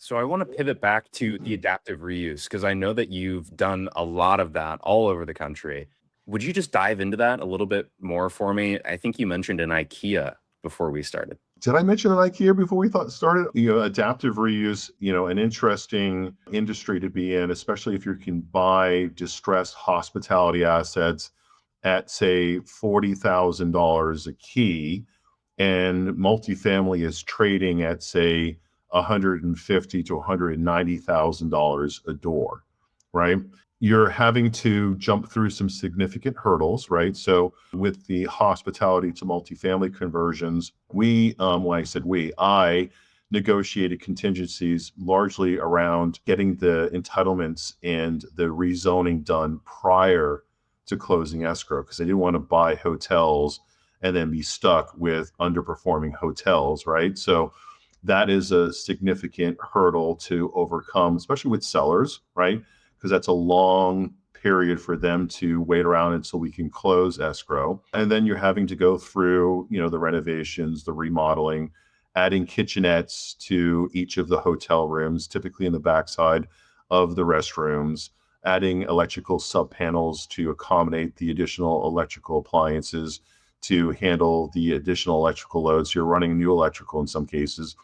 So I want to pivot back to the adaptive reuse because I know that you've done a lot of that all over the country. Would you just dive into that a little bit more for me? I think you mentioned an IKEA before we started. Did I mention an IKEA before we thought started? Adaptive reuse, an interesting industry to be in, especially if you can buy distressed hospitality assets at, say, $40,000 a key, and multifamily is trading at, say, 150 to $190,000 a door, right? You're having to jump through some significant hurdles, right? So with the hospitality to multifamily conversions, when I said I negotiated contingencies largely around getting the entitlements and the rezoning done prior to closing escrow, because I didn't want to buy hotels and then be stuck with underperforming hotels, right? So that is a significant hurdle to overcome, especially with sellers, right? Because that's a long period for them to wait around until we can close escrow. And then you're having to go through, the renovations, the remodeling, adding kitchenettes to each of the hotel rooms, typically in the backside of the restrooms, adding electrical subpanels to accommodate the additional electrical appliances to handle the additional electrical loads. You're running new electrical in some cases.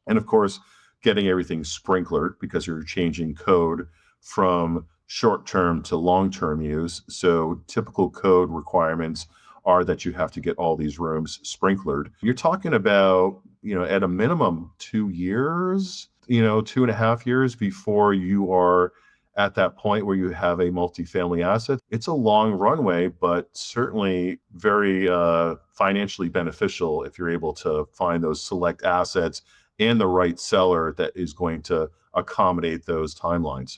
And of course, getting everything sprinklered because you're changing code from short-term to long-term use. So typical code requirements are that you have to get all these rooms sprinklered. You're talking about, at a minimum 2 years, 2.5 years before you are at that point where you have a multifamily asset. It's a long runway, but certainly very financially beneficial if you're able to find those select assets and the right seller that is going to accommodate those timelines.